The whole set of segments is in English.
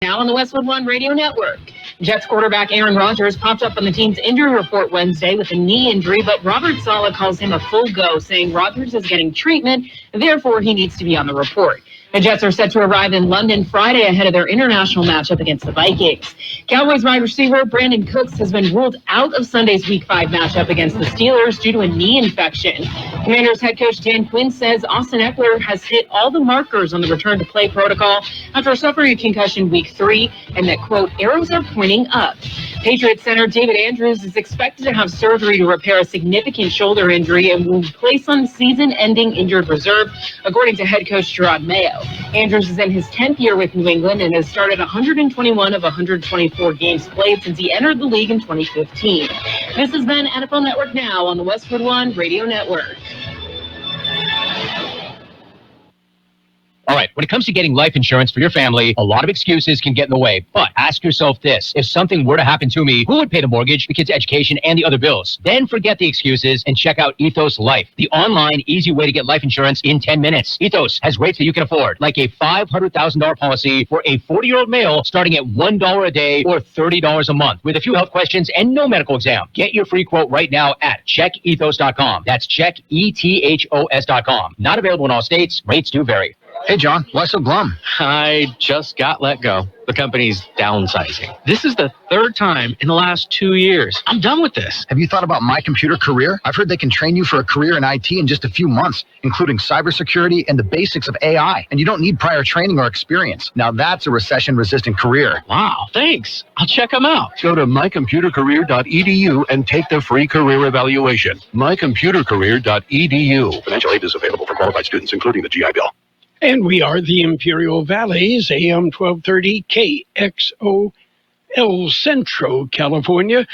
Now on the Westwood One Radio Network. Jets quarterback Aaron Rodgers popped up on the team's injury report Wednesday with a knee injury, but Robert Saleh calls him a full go, saying Rodgers is getting treatment, and therefore he needs to be on the report. The Jets are set to arrive in London Friday ahead of their international matchup against the Vikings. Cowboys wide receiver Brandon Cooks has been ruled out of Sunday's Week 5 matchup against the Steelers due to a knee infection. Commanders head coach Dan Quinn says Austin Eckler has hit all the markers on the return-to-play protocol after suffering a concussion Week 3, and that, quote, arrows are pointing up. Patriots center David Andrews is expected to have surgery to repair a significant shoulder injury and will be placed on season-ending injured reserve, according to head coach Gerard Mayo. Andrews is in his 10th year with New England and has started 121 of 124 games played since he entered the league in 2015. This has been NFL Network Now on the Westwood One Radio Network. All right, when it comes to getting life insurance for your family, a lot of excuses can get in the way. But ask yourself this. If something were to happen to me, who would pay the mortgage, the kids' education, and the other bills? Then forget the excuses and check out Ethos Life, the online, easy way to get life insurance in 10 minutes. Ethos has rates that you can afford, like a $500,000 policy for a 40-year-old male starting at $1 a day or $30 a month, with a few health questions and no medical exam. Get your free quote right now at checkethos.com. That's checkethos.com. Not available in all states. Rates do vary. Hey, John, why so glum? I just got let go. The company's downsizing. This is the third time in the last 2 years. I'm done with this. Have you thought about My Computer Career? I've heard they can train you for a career in IT in just a few months, including cybersecurity and the basics of AI. And you don't need prior training or experience. Now that's a recession-resistant career. Wow, thanks. I'll check them out. Go to mycomputercareer.edu and take the free career evaluation. mycomputercareer.edu. Financial aid is available for qualified students, including the GI Bill. And we are the Imperial Valleys, AM 1230 KXO El Centro, California,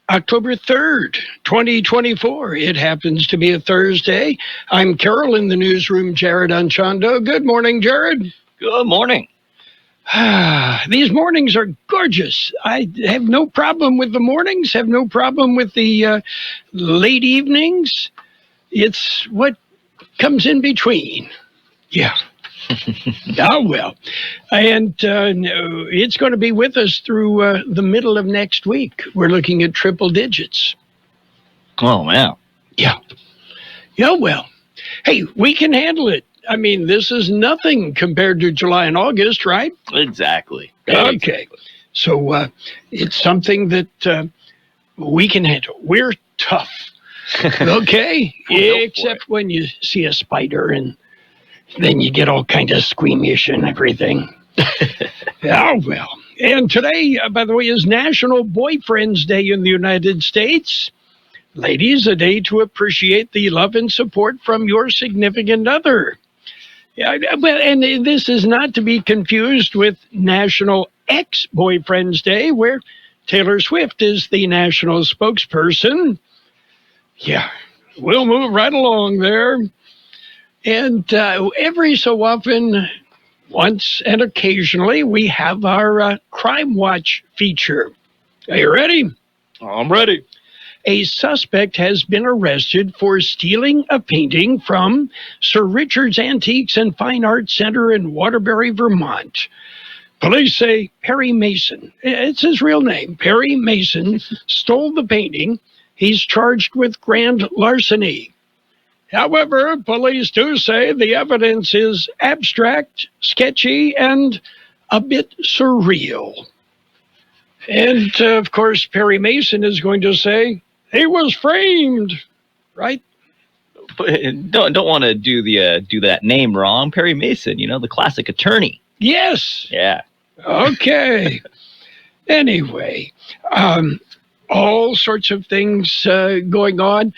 October 3rd, 2024. It happens to be a Thursday. I'm Carroll in the newsroom, Jared Anchondo. Good morning, Jared. Good morning. These mornings are gorgeous. I have no problem with the mornings, have no problem with the late evenings. It's what comes in between. Yeah. Oh, well. And it's going to be with us through the middle of next week. We're looking at triple digits. Oh, wow. Yeah. Yeah, well. Hey, we can handle it. I mean, this is nothing compared to July and August, right? Exactly. Okay. Exactly. So it's something that we can handle. We're tough. Okay? Except when you see a spider and then you get all kind of squeamish and everything. Oh, well. And today, by the way, is National Boyfriend's Day in the United States. Ladies, a day to appreciate the love and support from your significant other. Yeah, well, and this is not to be confused with National Ex-Boyfriend's Day, where Taylor Swift is the national spokesperson. Yeah, we'll move right along there. And every so often, once and occasionally, we have our Crime Watch feature. Are you ready? I'm ready. A suspect has been arrested for stealing a painting from Sir Richard's Antiques and Fine Arts Center in Waterbury, Vermont. Police say Perry Mason, it's his real name, Perry Mason, stole the painting. He's charged with grand larceny. However, police do say the evidence is abstract, sketchy, and a bit surreal. And, of course, Perry Mason is going to say he was framed, right? Don't want to do that name wrong. Perry Mason, the classic attorney. Yes. Yeah. Okay. Anyway, all sorts of things going on.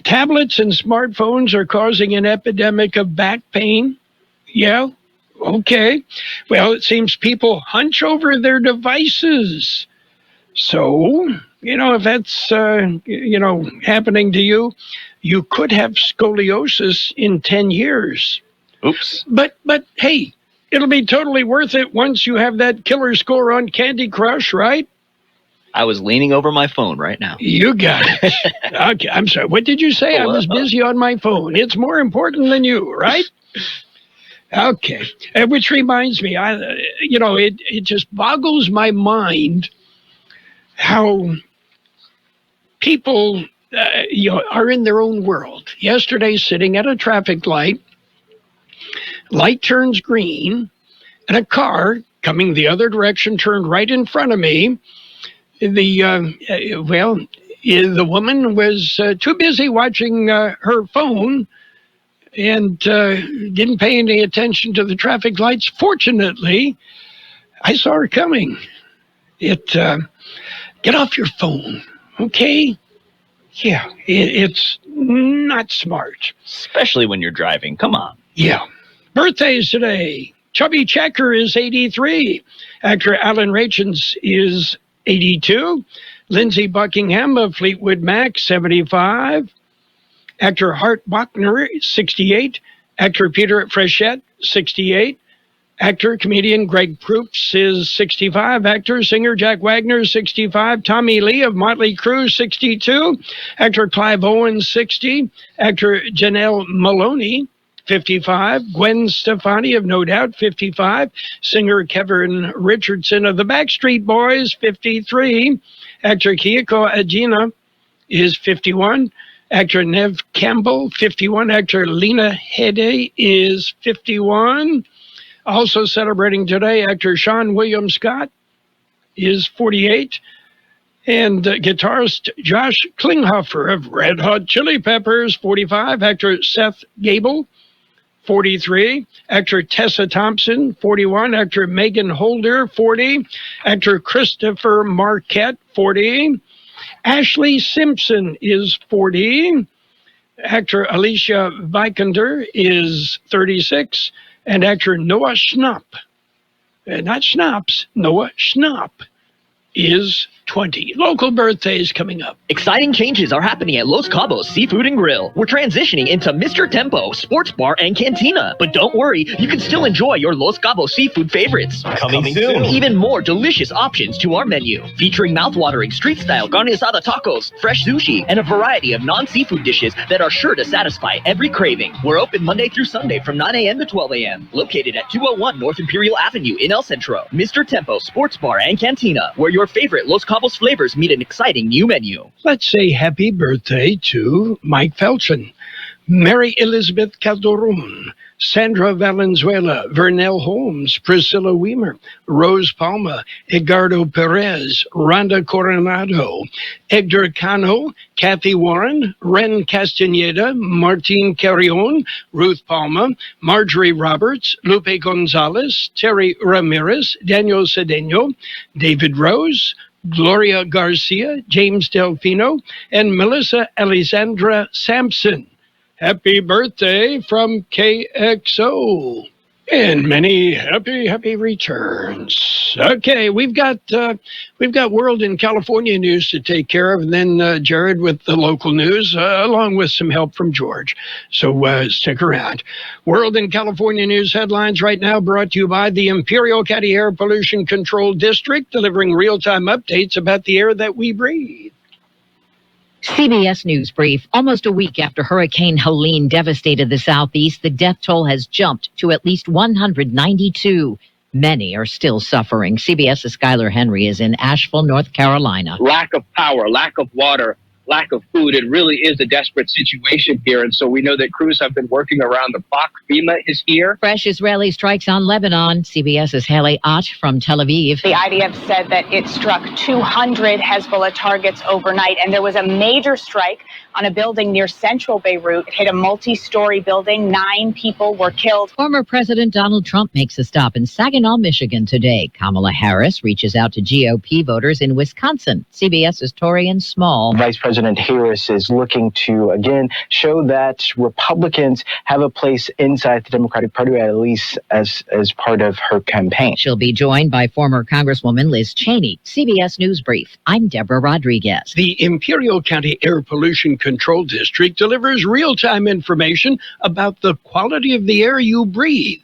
Tablets and smartphones are causing an epidemic of back pain. Yeah, okay. Well, it seems people hunch over their devices. So, if that's, happening to you, you could have scoliosis in 10 years. Oops. But hey, it'll be totally worth it once you have that killer score on Candy Crush, right? I was leaning over my phone right now. You got it. Okay, I'm sorry. What did you say? I was busy on my phone. It's more important than you, right? Okay. Which reminds me, it just boggles my mind how people, are in their own world. Yesterday, sitting at a traffic light turns green, and a car coming the other direction turned right in front of me. The woman was too busy watching her phone and didn't pay any attention to the traffic lights. Fortunately, I saw her coming. Get off your phone, okay? Yeah, it's not smart. Especially when you're driving. Come on. Yeah. Birthdays today. Chubby Checker is 83. Actor Alan Rachins is 82. Lindsey Buckingham of Fleetwood Mac, 75. Actor Hart Bachner, 68. Actor Peter Frechette, 68. Actor, comedian Greg Proops is 65. Actor, singer Jack Wagner, 65. Tommy Lee of Motley Crue, 62. Actor Clive Owen, 60. Actor Janelle Maloney, 55. Gwen Stefani of No Doubt, 55. Singer Kevin Richardson of the Backstreet Boys, 53. Actor Kiyoko Agina is 51. Actor Nev Campbell, 51. Actor Lena Headey is 51. Also celebrating today, actor Sean William Scott is 48. And guitarist Josh Klinghoffer of Red Hot Chili Peppers, 45. Actor Seth Gable, 43. Actor Tessa Thompson, 41. Actor Megan Holder, 40. Actor Christopher Marquette, 40. Ashley Simpson is 40. Actor Alicia Vikander is 36. And actor Noah Schnapp, not Schnapps, Noah Schnapp, is 20. Local birthdays coming up. Exciting changes are happening at Los Cabos Seafood and Grill. We're transitioning into Mr. Tempo Sports Bar and Cantina. But don't worry, you can still enjoy your Los Cabos seafood favorites. Coming soon. Even more delicious options to our menu, featuring mouthwatering street-style carne asada tacos, fresh sushi, and a variety of non-seafood dishes that are sure to satisfy every craving. We're open Monday through Sunday from 9 a.m. to 12 a.m. Located at 201 North Imperial Avenue in El Centro. Mr. Tempo Sports Bar and Cantina, where your favorite Los Cabos flavors meet an exciting new menu. Let's say happy birthday to Mike Felton, Mary Elizabeth Calderon, Sandra Valenzuela, Vernell Holmes, Priscilla Weimer, Rose Palma, Edgardo Perez, Rhonda Coronado, Edgar Cano, Kathy Warren, Ren Castaneda, Martine Carrion, Ruth Palma, Marjorie Roberts, Lupe Gonzalez, Terry Ramirez, Daniel Cedeno, David Rose, Gloria Garcia, James Delfino, and Melissa Alexandra Sampson. Happy birthday from KXO. And many happy returns. Okay, we've got World in California news to take care of, and then Jared with the local news, along with some help from George. So stick around. World in California news headlines right now brought to you by the Imperial County Air Pollution Control District, delivering real-time updates about the air that we breathe. CBS News Brief. Almost a week after Hurricane Helene devastated the Southeast, the death toll has jumped to at least 192. Many are still suffering. CBS's Skylar Henry is in Asheville, North Carolina. Lack of power, lack of water, lack of food. It really is a desperate situation here. And so we know that crews have been working around the clock. FEMA is here. Fresh Israeli strikes on Lebanon. CBS's Haley Ott from Tel Aviv. The IDF said that it struck 200 Hezbollah targets overnight, and there was a major strike on a building near central Beirut. It hit a multi-story building. 9 people were killed. Former President Donald Trump makes a stop in Saginaw, Michigan today. Kamala Harris reaches out to GOP voters in Wisconsin. CBS's Torian Small. Vice President Harris is looking to, again, show that Republicans have a place inside the Democratic Party, at least as part of her campaign. She'll be joined by former Congresswoman Liz Cheney. CBS News Brief. I'm Deborah Rodriguez. The Imperial County Air Pollution Control District delivers real-time information about the quality of the air you breathe.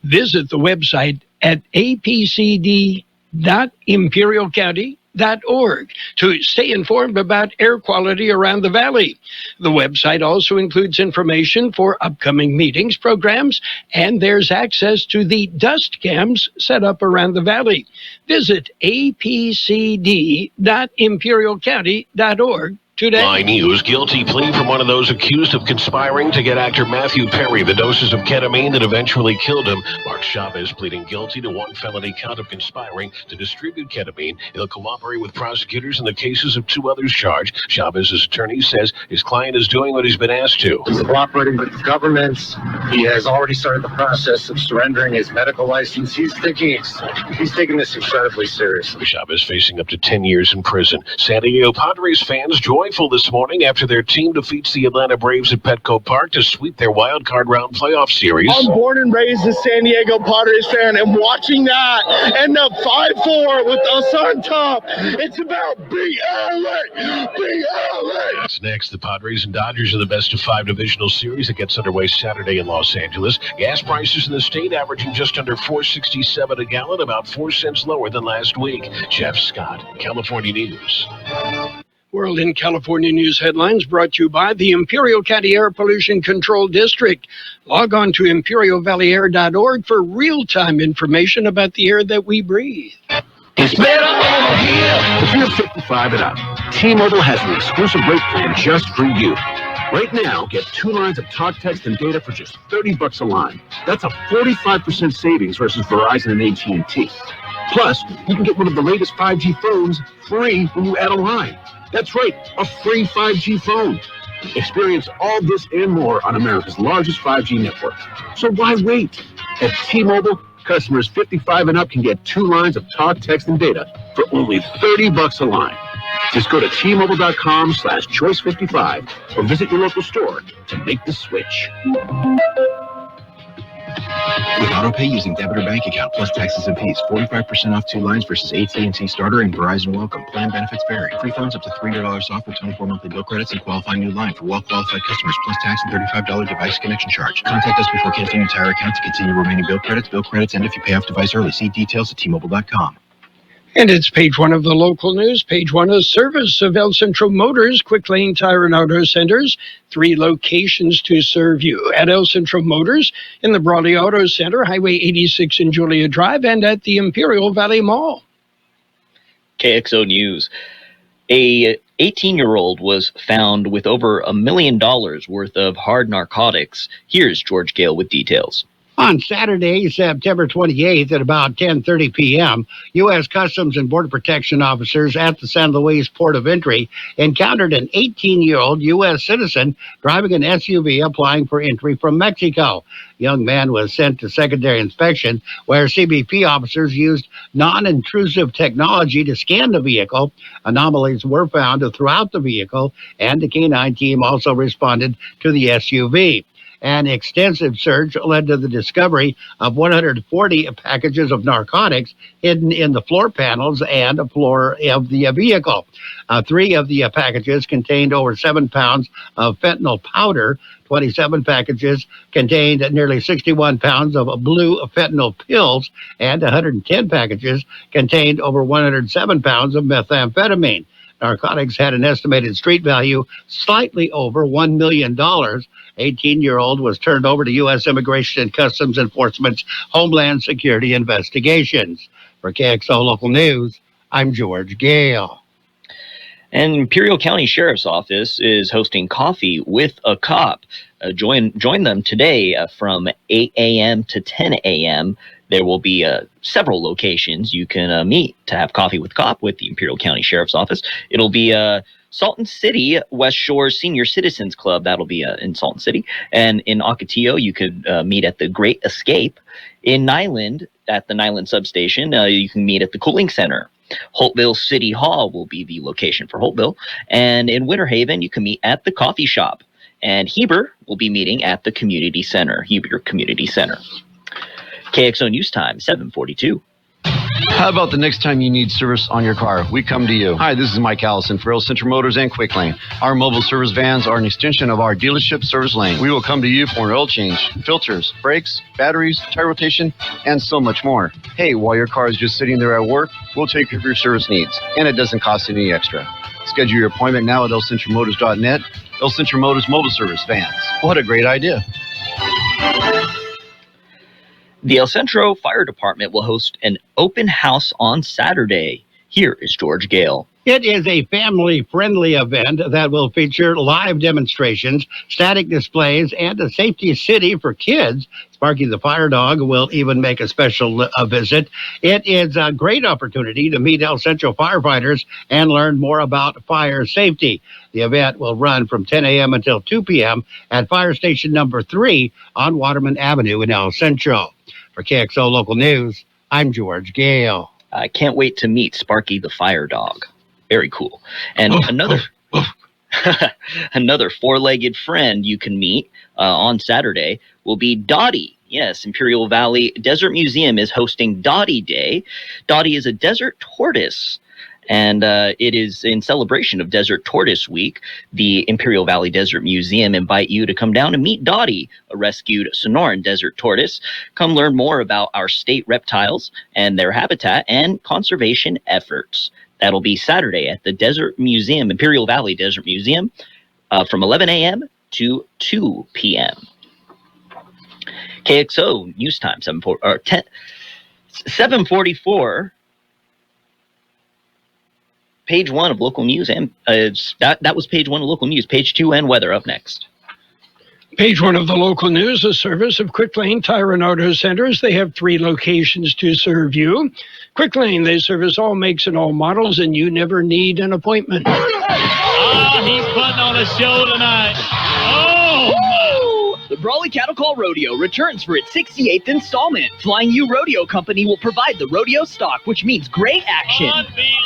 Visit the website at apcd.imperialcounty.gov. airqualityvalley.org to stay informed about air quality around the valley. The website also includes information for upcoming meetings, programs, and there's access to the dust cams set up around the valley. Visit apcd.imperialcounty.org today. Line News, guilty plea from one of those accused of conspiring to get actor Matthew Perry the doses of ketamine that eventually killed him. Mark Chavez pleading guilty to one felony count of conspiring to distribute ketamine. He'll cooperate with prosecutors in the cases of two others charged. Chavez's attorney says his client is doing what he's been asked to. He's cooperating with the government. He has already started the process of surrendering his medical license. He's taking this incredibly seriously. Chavez facing up to 10 years in prison. San Diego Padres fans joyful this morning after their team defeats the Atlanta Braves at Petco Park to sweep their wild card round playoff series. I'm born and raised a San Diego Padres fan, and watching that end up 5-4 with us on top, it's about BLA. That's next. The Padres and Dodgers are the best of 5 divisional series that gets underway Saturday in Los Angeles. Gas prices in the state averaging just under $4.67 a gallon, about 4 cents lower than last week. Jeff Scott, California News. World in California News headlines brought to you by the Imperial County Air Pollution Control District. Log on to imperialvalleyair.org for real-time information about the air that we breathe. It's better over here. If you're 55 and up, T-Mobile has an exclusive rate plan just for you. Right now, get 2 lines of talk, text, and data for just $30 a line. That's a 45% savings versus Verizon and AT&T. Plus, you can get one of the latest 5G phones free when you add a line. That's right, a free 5G phone. Experience all this and more on America's largest 5G network. So why wait? At T-Mobile, customers 55 and up can get 2 lines of talk, text, and data for only $30 a line. Just go to T-Mobile.com/choice55 or visit your local store to make the switch. With AutoPay using debit or bank account plus taxes and fees, 45% off 2 lines versus AT&T Starter and Verizon Welcome. Plan benefits vary. Free phones up to $300 off with 24 monthly bill credits and qualifying new line for well-qualified customers plus tax and $35 device connection charge. Contact us before canceling your entire account to continue remaining bill credits end if you pay off device early. See details at T-Mobile.com. And it's page 1 of the local news. Page 1 of service of El Centro Motors, Quick Lane Tire and Auto Centers. 3 locations to serve you at El Centro Motors in the Brawley Auto Center, Highway 86 in Julia Drive, and at the Imperial Valley Mall. KXO News. A 18-year-old was found with over $1 million worth of hard narcotics. Here's George Gale with details. On Saturday, September 28th at about 10:30 p.m., U.S. Customs and Border Protection officers at the San Luis Port of Entry encountered an 18-year-old U.S. citizen driving an SUV applying for entry from Mexico. The young man was sent to secondary inspection, where CBP officers used non-intrusive technology to scan the vehicle. Anomalies were found throughout the vehicle, and the K-9 team also responded to the SUV. An extensive search led to the discovery of 140 packages of narcotics hidden in the floor panels and floor of the vehicle. 3 of the packages contained over 7 pounds of fentanyl powder. 27 packages contained nearly 61 pounds of blue fentanyl pills, and 110 packages contained over 107 pounds of methamphetamine. Narcotics had an estimated street value slightly over $1 million. 18-year-old was turned over to U.S. Immigration and Customs Enforcement's Homeland Security investigations. For KXO Local News, I'm George Gale. And Imperial County Sheriff's Office is hosting Coffee with a Cop. Join them today from 8 a.m. to 10 a.m. There will be several locations you can meet to have coffee with Cop with the Imperial County Sheriff's Office. It'll be Salton City, West Shore Senior Citizens Club. That'll be in Salton City. And in Ocotillo, you could meet at the Great Escape. In Nyland, at the Nyland Substation, you can meet at the Cooling Center. Holtville City Hall will be the location for Holtville. And in Winter Haven, you can meet at the Coffee Shop. And Heber will be meeting at the Community Center, Heber Community Center. KXO News Time, 7:42. How about the next time you need service on your car? We come to you. Hi, this is Mike Allison for El Centro Motors and Quick Lane. Our mobile service vans are an extension of our dealership service lane. We will come to you for an oil change, filters, brakes, batteries, tire rotation, and so much more. Hey, while your car is just sitting there at work, we'll take care of your service needs, and it doesn't cost any extra. Schedule your appointment now at elcentromotors.net. El Centro Motors Mobile Service Vans. What a great idea. The El Centro Fire Department will host an open house on Saturday. Here is George Gale. It is a family-friendly event that will feature live demonstrations, static displays, and a safety city for kids. Sparky the Fire Dog will even make a special visit. It is a great opportunity to meet El Centro firefighters and learn more about fire safety. The event will run from 10 a.m. until 2 p.m. at Fire Station Number 3 on Waterman Avenue in El Centro. For KXO Local News, I'm George Gale. I can't wait to meet Sparky the Fire Dog. Very cool. And another four-legged friend you can meet on Saturday will be Dottie. Yes, Imperial Valley Desert Museum is hosting Dottie Day. Dottie is a desert tortoise, and it is in celebration of Desert Tortoise Week. The Imperial Valley Desert Museum invite you to come down and meet Dottie, a rescued Sonoran desert tortoise. Come learn more about our state reptiles and their habitat and conservation efforts. That'll be Saturday at the Desert Museum, Imperial Valley Desert Museum, from 11 a.m. to 2 p.m. KXO News Time, 7:44. Page 1 of local news, and that was page 1 of local news. Page 2 and weather up next. Page 1 of the local news, a service of Quick Lane Tire and Auto Centers. They have 3 locations to serve you. Quick Lane, they service all makes and all models, and you never need an appointment. He's putting on a show tonight. Oh, The Brawley Cattle Call Rodeo returns for its 68th installment. Flying U Rodeo Company will provide the rodeo stock, which means great action.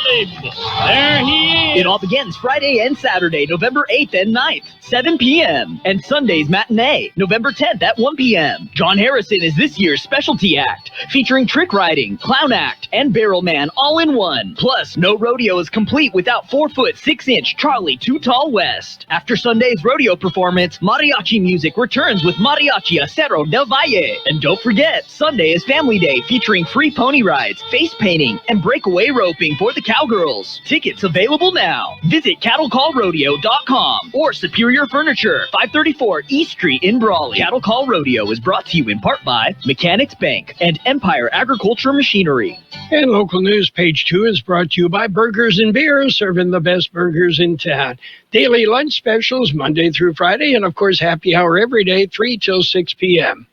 unbelievable. There he is. It all begins Friday and Saturday, November 8th and 9th, 7 p.m. And Sunday's matinee, November 10th at 1 p.m. John Harrison is this year's specialty act, featuring trick riding, clown act, and barrel man all in one. Plus, no rodeo is complete without 4-foot 6-inch Charlie Too Tall West. After Sunday's rodeo performance, mariachi music returns with Mariachi Acero del Valle. And don't forget, Sunday is Family Day, featuring free pony rides, face painting, and breakaway roping for the cowgirls. Tickets available now. Visit cattlecallrodeo.com or Superior Furniture, 534 East Street in Brawley. Cattle Call Rodeo is brought to you in part by Mechanics Bank and Empire Agriculture Machinery. And local news, page 2 is brought to you by Burgers and Beers, serving the best burgers in town. Daily lunch specials Monday through Friday, and of course happy hour every day, 3 till 6 p.m.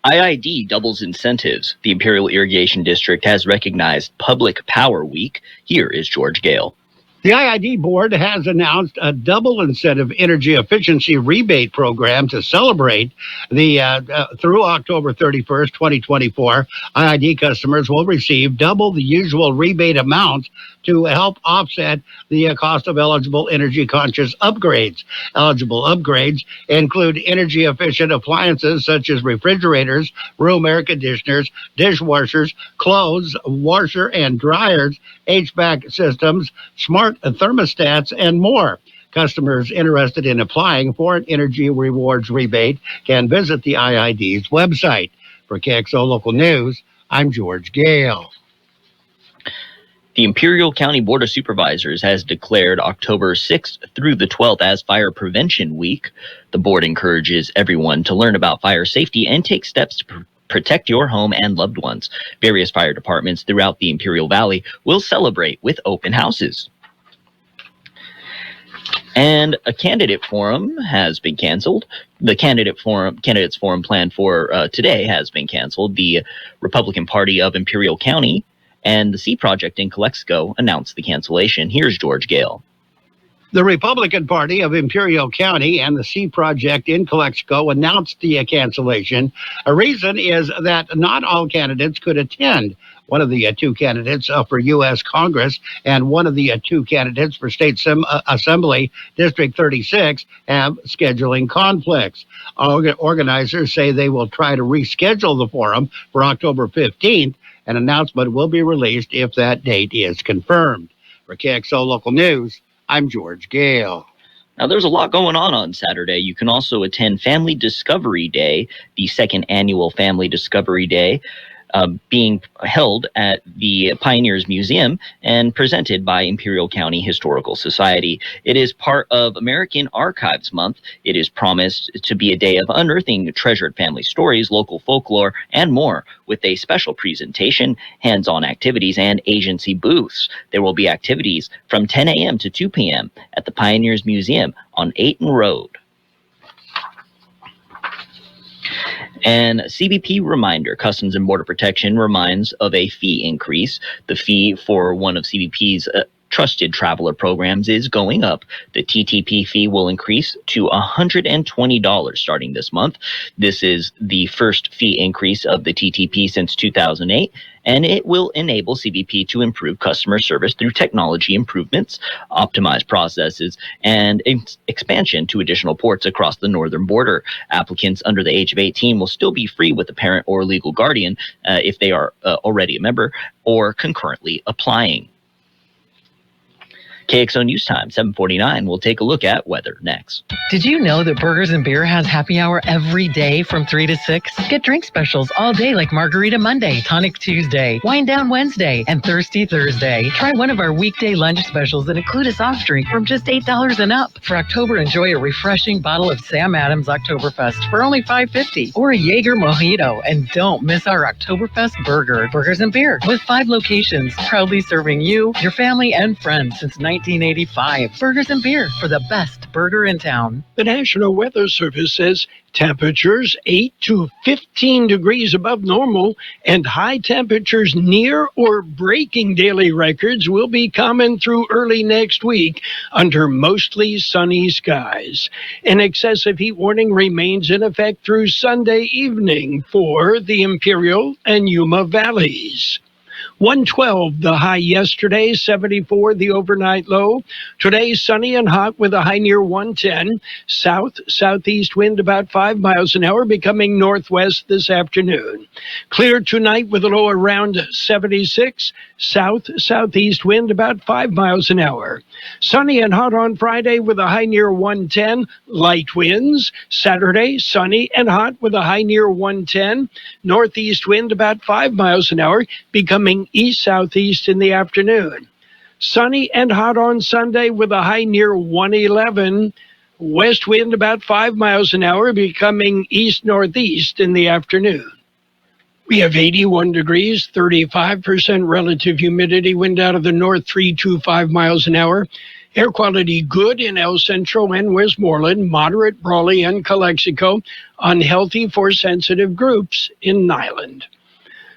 IID doubles incentives. The Imperial Irrigation District has recognized Public Power Week. Here is George Gale. The IID board has announced a double incentive energy efficiency rebate program to celebrate the through October 31st, 2024. IID customers will receive double the usual rebate amount to help offset the cost of eligible energy-conscious upgrades. Eligible upgrades include energy-efficient appliances such as refrigerators, room air conditioners, dishwashers, clothes, washer and dryers, HVAC systems, smart thermostats, and more. Customers interested in applying for an energy rewards rebate can visit the IID's website. For KXO Local News, I'm George Gale. The Imperial County Board of Supervisors has declared October 6th through the 12th as Fire Prevention Week. The board encourages everyone to learn about fire safety and take steps to protect your home and loved ones. Various fire departments throughout the Imperial Valley will celebrate with open houses. And a candidate forum has been canceled. The candidates forum planned for today has been canceled. The Republican Party of Imperial County and the Sea Project in Calexico announced the cancellation. Here's George Gale. The Republican Party of Imperial County and the Sea Project in Calexico announced the cancellation. A reason is that not all candidates could attend. One of the 2 candidates for U.S. Congress and one of the 2 candidates for State Assembly District 36 have scheduling conflicts. Organizers say they will try to reschedule the forum for October 15th An announcement will be released if that date is confirmed. For KXO Local News, I'm George Gale. Now, there's a lot going on Saturday. You can also attend Family Discovery Day, the second annual Family Discovery Day, being held at the Pioneers Museum and presented by Imperial County Historical Society. It is part of American Archives Month. It is promised to be a day of unearthing treasured family stories, local folklore, and more, with a special presentation, hands-on activities, and agency booths. There will be activities from 10 a.m. to 2 p.m. at the Pioneers Museum on 8th Road. And CBP reminder, Customs and Border Protection reminds of a fee increase. The fee for one of CBP's trusted traveler programs is going up. The TTP fee will increase to $120 starting this month. This is the first fee increase of the TTP since 2008, and it will enable CBP to improve customer service through technology improvements, optimize processes, and expansion to additional ports across the northern border. Applicants under the age of 18 will still be free with a parent or legal guardian if they are already a member or concurrently applying. KXO News Time, 7:49. We'll take a look at weather next. Did you know that Burgers and Beer has happy hour every day from 3 to 6? Get drink specials all day like Margarita Monday, Tonic Tuesday, Wine Down Wednesday, and Thirsty Thursday. Try one of our weekday lunch specials that include a soft drink from just $8 and up. For October, enjoy a refreshing bottle of Sam Adams Oktoberfest for only $5.50 or a Jaeger Mojito. And don't miss our Oktoberfest burger. Burgers and Beer with 5 locations, proudly serving you, your family, and friends since 1985. Burgers and Beer for the best burger in town. The National Weather Service says temperatures 8 to 15 degrees above normal and high temperatures near or breaking daily records will be common through early next week under mostly sunny skies. An excessive heat warning remains in effect through Sunday evening for the Imperial and Yuma valleys. 112 the high yesterday, 74 the overnight low. Today sunny and hot with a high near 110. Southeast wind about 5 miles an hour, becoming northwest this afternoon. Clear tonight with a low around 76. Southeast wind about 5 miles an hour. Sunny and hot on Friday with a high near 110. Light winds. Saturday sunny and hot with a high near 110. Northeast wind about 5 miles an hour, becoming east-southeast in the afternoon. Sunny and hot on Sunday with a high near 111. West wind about 5 miles an hour, becoming east-northeast in the afternoon. We have 81 degrees, 35% relative humidity, wind out of the north 325 miles an hour. Air quality good in El Centro and Westmoreland, moderate Brawley and Calexico, unhealthy for sensitive groups in Nyland.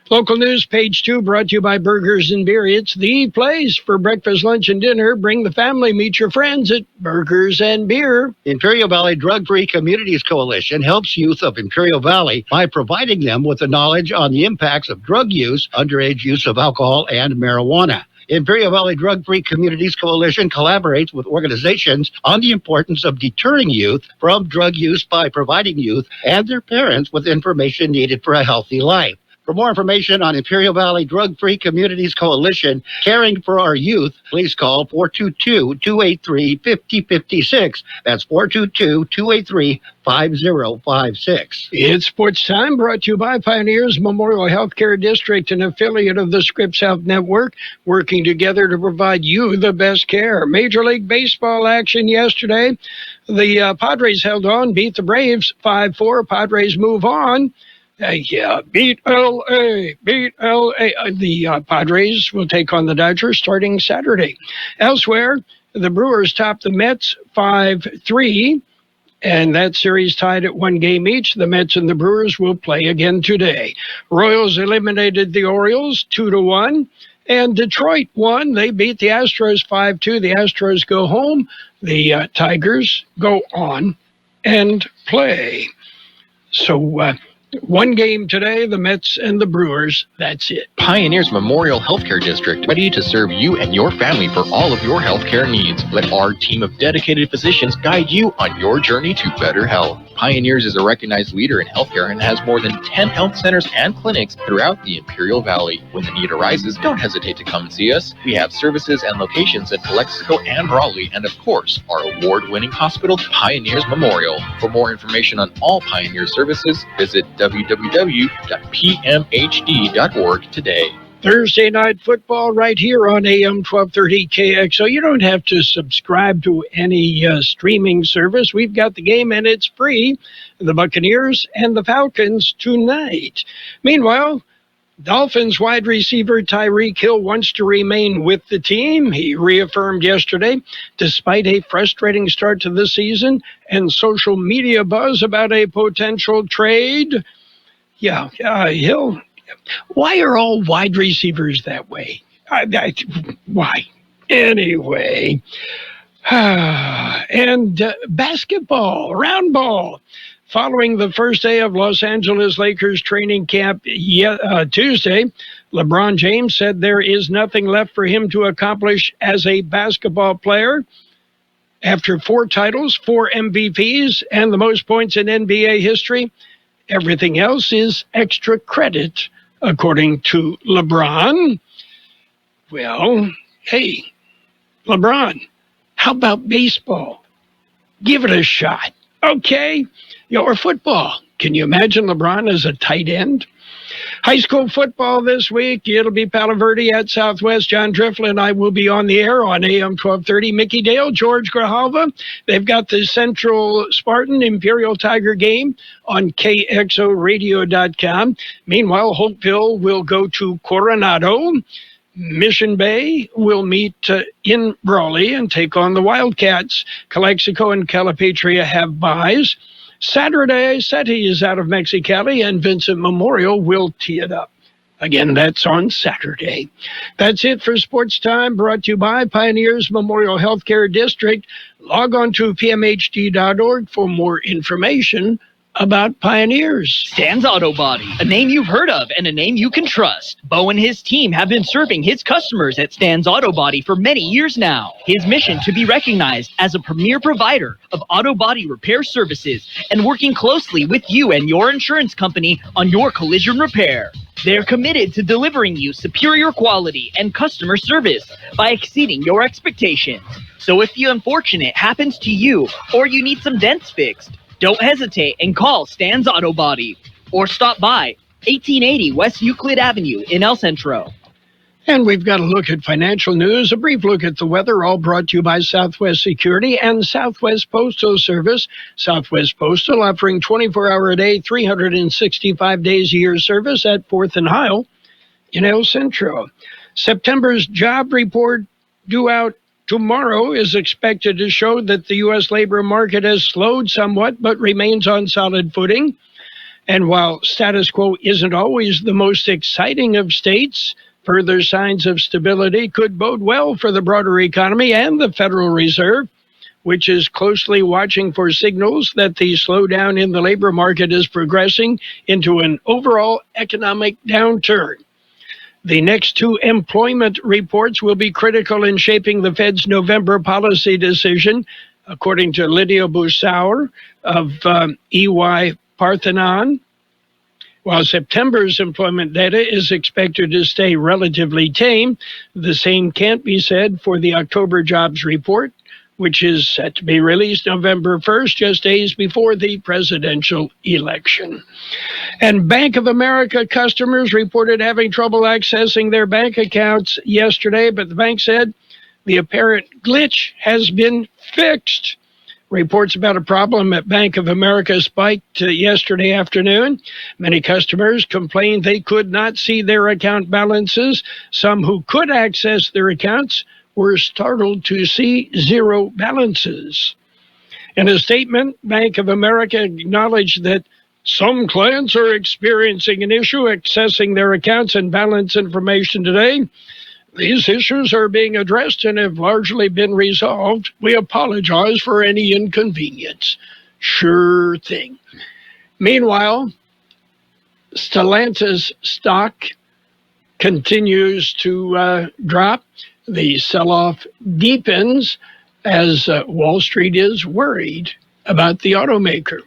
Local news, page 2, brought to you by Burgers and Beer. It's the place for breakfast, lunch, and dinner. Bring the family, meet your friends at Burgers and Beer. Imperial Valley Drug-Free Communities Coalition helps youth of Imperial Valley by providing them with the knowledge on the impacts of drug use, underage use of alcohol, and marijuana. Imperial Valley Drug-Free Communities Coalition collaborates with organizations on the importance of deterring youth from drug use by providing youth and their parents with information needed for a healthy life. For more information on Imperial Valley Drug-Free Communities Coalition, caring for our youth, please call 422-283-5056. That's 422-283-5056. It's sports time, brought to you by Pioneers Memorial Healthcare District, an affiliate of the Scripps Health Network, working together to provide you the best care. Major League Baseball action yesterday. The Padres held on, beat the Braves 5-4. Padres move on. Beat L.A., beat L.A. The Padres will take on the Dodgers starting Saturday. Elsewhere, the Brewers top the Mets 5-3, and that series tied at 1 game each. The Mets and the Brewers will play again today. Royals eliminated the Orioles 2-1, and Detroit won. They beat the Astros 5-2. The Astros go home. The Tigers go on and play. So, 1 game today, the Mets and the Brewers. That's it. Pioneers Memorial Healthcare District, ready to serve you and your family for all of your healthcare needs. Let our team of dedicated physicians guide you on your journey to better health. Pioneers is a recognized leader in healthcare and has more than 10 health centers and clinics throughout the Imperial Valley. When the need arises, don't hesitate to come and see us. We have services and locations in Calexico and Raleigh, and of course, our award-winning hospital, Pioneers Memorial. For more information on all Pioneer services, visit www.pmhd.org today. Thursday night football right here on AM 1230 KXO. You don't have to subscribe to any streaming service. We've got the game, and it's free. The Buccaneers and the Falcons tonight. Meanwhile, Dolphins wide receiver Tyreek Hill wants to remain with the team. He reaffirmed yesterday, despite a frustrating start to the season and social media buzz about a potential trade. Hill. Why are all wide receivers that way? Why? Anyway. And basketball, round ball. Following the first day of Los Angeles Lakers training camp Tuesday, LeBron James said there is nothing left for him to accomplish as a basketball player. After 4 titles, 4 MVPs, and the most points in NBA history, everything else is extra credit, according to LeBron. Well, hey, LeBron, how about baseball? Give it a shot, okay? Or football. Can you imagine LeBron as a tight end? High school football this week. It'll be Palo Verde at Southwest. John Driflin and I will be on the air on AM 1230. Mickey Dale, George Grijalva. They've got the Central Spartan Imperial Tiger game on KXORadio.com. Meanwhile, Hopeville will go to Coronado. Mission Bay will meet in Raleigh and take on the Wildcats. Calexico and Calipatria have byes. Saturday, SETI is out of Mexicali, and Vincent Memorial will tee it up. Again, that's on Saturday. That's it for Sports Time, brought to you by Pioneers Memorial Healthcare District. Log on to pmhd.org for more information about Pioneers. Stan's Auto Body, a name you've heard of and a name you can trust. Bo and his team have been serving his customers at Stan's Auto Body for many years now. His mission to be recognized as a premier provider of auto body repair services and working closely with you and your insurance company on your collision repair. They're committed to delivering you superior quality and customer service by exceeding your expectations. So if the unfortunate happens to you or you need some dents fixed, don't hesitate and call Stan's Auto Body or stop by 1880 West Euclid Avenue in El Centro. And we've got a look at financial news, a brief look at the weather, all brought to you by Southwest Security and Southwest Postal Service. Southwest Postal offering 24-hour-a-day, 365 days a year service at 4th and Heil in El Centro. September's job report due out tomorrow is expected to show that the U.S. labor market has slowed somewhat but remains on solid footing. And while status quo isn't always the most exciting of states, further signs of stability could bode well for the broader economy and the Federal Reserve, which is closely watching for signals that the slowdown in the labor market is progressing into an overall economic downturn. The next 2 employment reports will be critical in shaping the Fed's November policy decision, according to Lydia Busauer of EY Parthenon. While September's employment data is expected to stay relatively tame, the same can't be said for the October jobs report, which is set to be released November 1st, just days before the presidential election. And Bank of America customers reported having trouble accessing their bank accounts yesterday, but the bank said the apparent glitch has been fixed. Reports about a problem at Bank of America spiked yesterday afternoon. Many customers complained they could not see their account balances. Some who could access their accounts were startled to see zero balances. In a statement, Bank of America acknowledged that some clients are experiencing an issue accessing their accounts and balance information today. These issues are being addressed and have largely been resolved. We apologize for any inconvenience. Sure thing. Meanwhile, Stellantis stock continues to drop. The sell-off deepens as Wall Street is worried about the automaker.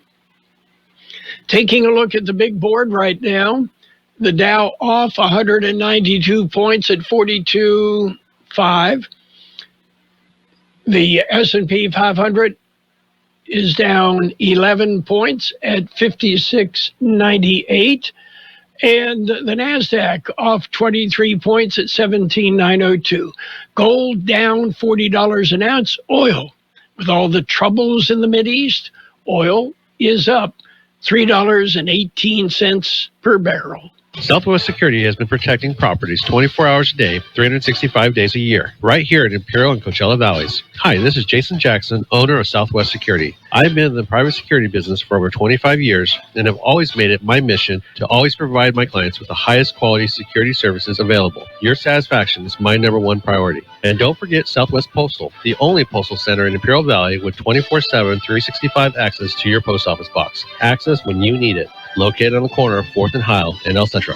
Taking a look at the big board right now, the Dow off 192 points at 42.5. The S&P 500 is down 11 points at 56.98. And the NASDAQ off 23 points at 17,902. Gold down $40 an ounce. Oil, with all the troubles in the Mideast, oil is up $3.18 per barrel. Southwest Security has been protecting properties 24 hours a day, 365 days a year, right here in Imperial and Coachella Valleys. Hi, this is Jason Jackson, owner of Southwest Security. I've been in the private security business for over 25 years and have always made it my mission to always provide my clients with the highest quality security services available. Your satisfaction is my number one priority. And don't forget Southwest Postal, the only postal center in Imperial Valley with 24/7, 365 access to your post office box. Access when you need it. Located on the corner of 4th and Heil in El Centro.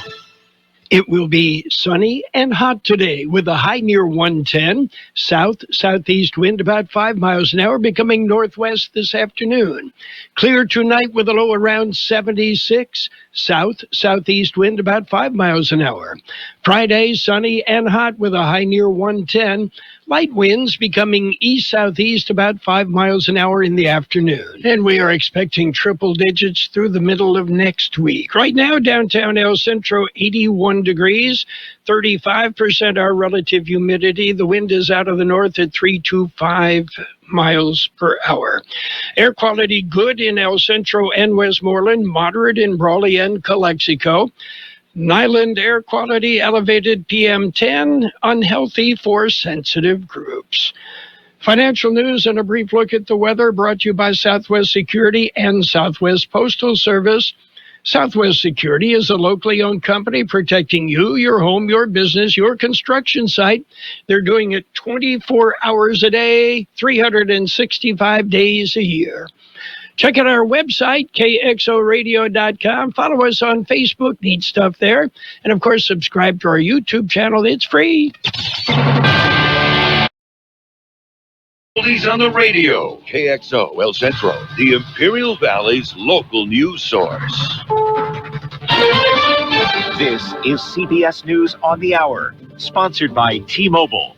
It will be sunny and hot today with a high near 110, southeast wind about 5 miles an hour, becoming northwest this afternoon. Clear tonight with a low around 76, southeast wind about 5 miles an hour. Friday, sunny and hot with a high near 110. Light winds becoming east-southeast about 5 miles an hour in the afternoon. And we are expecting triple digits through the middle of next week. Right now, downtown El Centro, 81 degrees, 35% our relative humidity. The wind is out of the north at 325 miles per hour. Air quality good in El Centro and Westmoreland, moderate in Brawley and Calexico. Nyland air quality elevated PM10, unhealthy for sensitive groups. Financial news and a brief look at the weather brought to you by Southwest Security and Southwest Postal Service. Southwest Security is a locally owned company protecting you, your home, your business, your construction site. They're doing it 24 hours a day, 365 days a year. Check out our website, kxoradio.com. Follow us on Facebook. Neat stuff there. And, of course, subscribe to our YouTube channel. It's free. Oldies on the radio. KXO El Centro, the Imperial Valley's local news source. This is CBS News on the Hour, sponsored by T-Mobile.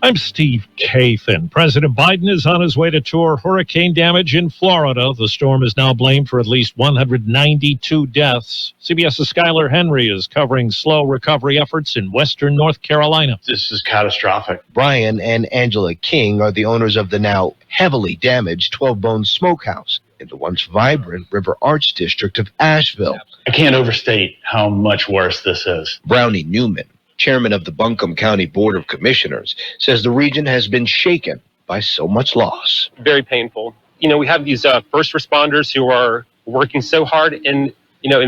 I'm Steve Kathan. President Biden is on his way to tour hurricane damage in Florida. The storm is now blamed for at least 192 deaths. CBS's Skylar Henry is covering slow recovery efforts in western North Carolina. This is catastrophic. Brian and Angela King are the owners of the now heavily damaged 12 Bones Smokehouse in the once vibrant River Arch district of Asheville. I can't overstate how much worse this is. Brownie Newman, chairman of the Buncombe County Board of Commissioners, says the region has been shaken by so much loss. Very painful. You know, we have these first responders who are working so hard, and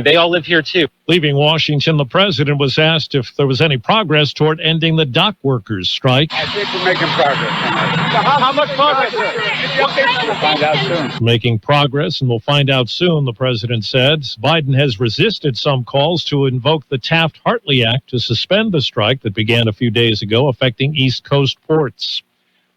they all live here too. Leaving Washington, the president was asked if there was any progress toward ending the dock workers' strike. I think we're making progress. How much progress? We'll find out soon. Making progress, and we'll find out soon, the president said. Biden has resisted some calls to invoke the Taft-Hartley Act to suspend the strike that began a few days ago, affecting East Coast ports.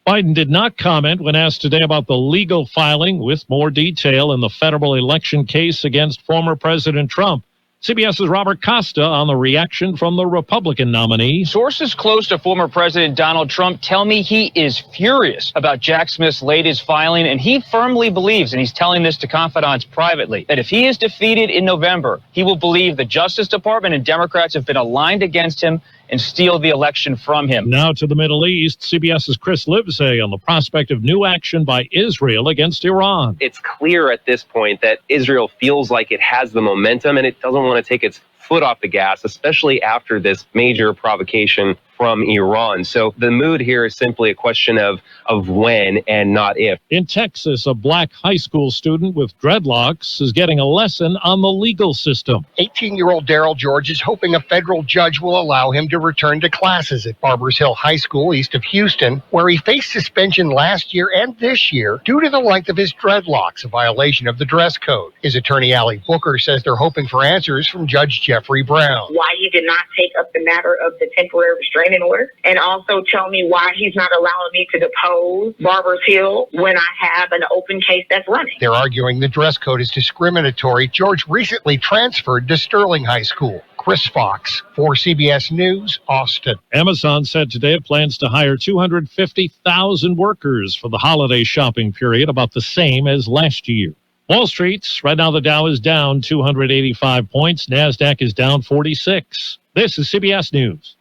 Biden did not comment when asked today about the legal filing with more detail in the federal election case against former President Trump. CBS's Robert Costa on the reaction from the Republican nominee. Sources close to former President Donald Trump tell me he is furious about Jack Smith's latest filing, and he firmly believes, and he's telling this to confidants privately, that if he is defeated in November, he will believe the Justice Department and Democrats have been aligned against him and steal the election from him. Now to the Middle East, CBS's Chris Livesay on the prospect of new action by Israel against Iran. It's clear at this point that Israel feels like it has the momentum and it doesn't want to take its foot off the gas, especially after this major provocation from Iran. So the mood here is simply a question of when and not if. In Texas, a black high school student with dreadlocks is getting a lesson on the legal system. 18-year-old Daryl George is hoping a federal judge will allow him to return to classes at Barbers Hill High School east of Houston, where he faced suspension last year and this year due to the length of his dreadlocks, a violation of the dress code. His attorney, Allie Booker, says they're hoping for answers from Judge Jeffrey Brown. Why he did not take up the matter of the temporary restraining anymore, and also tell me why he's not allowing me to depose Barbers Hill when I have an open case that's running. They're arguing the dress code is discriminatory. George recently transferred to Sterling High School. Chris Fox for CBS News, Austin. Amazon said today it plans to hire 250,000 workers for the holiday shopping period, about the same as last year. Wall Street, right now the Dow is down 285 points. NASDAQ is down 46. This is CBS News.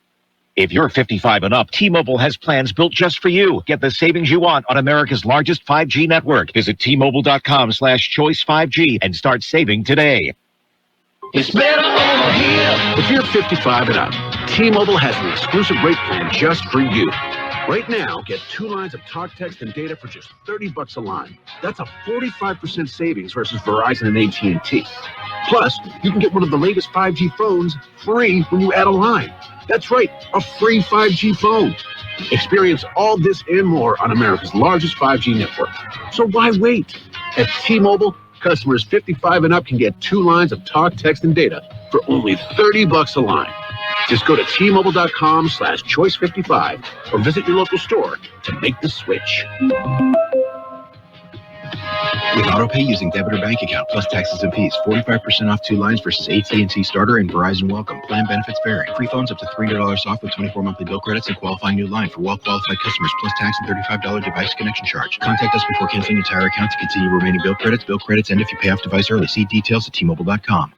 If you're 55 and up, T-Mobile has plans built just for you. Get the savings you want on America's largest 5G network. Visit T-Mobile.com/choice5G and start saving today. It's better over here. If you're 55 and up, T-Mobile has an exclusive rate plan just for you. Right now, get 2 lines of talk, text, and data for just $30 a line. That's a 45% savings versus Verizon and AT&T. Plus, you can get one of the latest 5G phones free when you add a line. That's right, a free 5G phone. Experience all this and more on America's largest 5G network. So why wait? At T-Mobile, customers 55 and up can get 2 lines of talk, text, and data for only $30 a line. Just go to T-Mobile.com/choice55 or visit your local store to make the switch. With AutoPay using debit or bank account plus taxes and fees, 45% off 2 lines versus AT&T Starter and Verizon Welcome. Plan benefits vary. Free phones up to $300 off with 24 monthly bill credits and qualifying new line for well-qualified customers plus tax and $35 device connection charge. Contact us before canceling your entire account to continue remaining bill credits. Bill credits end if you pay off device early. See details at T-Mobile.com.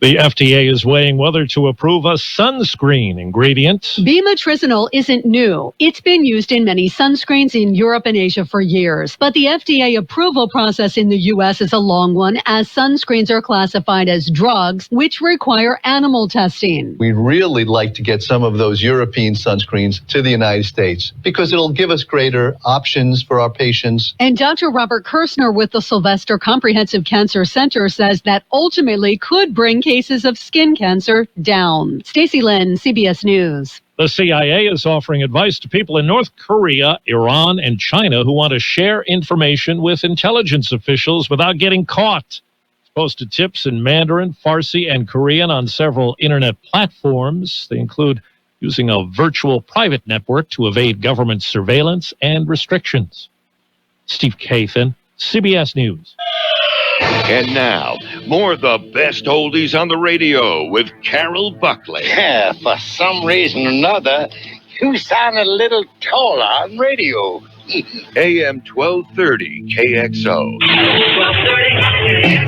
The FDA is weighing whether to approve a sunscreen ingredient. Bimetrizinol isn't new. It's been used in many sunscreens in Europe and Asia for years. But the FDA approval process in the U.S. is a long one, as sunscreens are classified as drugs, which require animal testing. We'd really like to get some of those European sunscreens to the United States because it'll give us greater options for our patients. And Dr. Robert Kirsner with the Sylvester Comprehensive Cancer Center says that ultimately could bring cases of skin cancer down. Stacey Lynn, CBS News. The CIA is offering advice to people in North Korea, Iran, and China who want to share information with intelligence officials without getting caught. It's posted tips in Mandarin, Farsi, and Korean on several internet platforms. They include using a virtual private network to evade government surveillance and restrictions. Steve Kathan, CBS News. And now, more of the best oldies on the radio with Carroll Buckley. Yeah, for some reason or another, you sound a little taller on radio. AM 1230 KXO.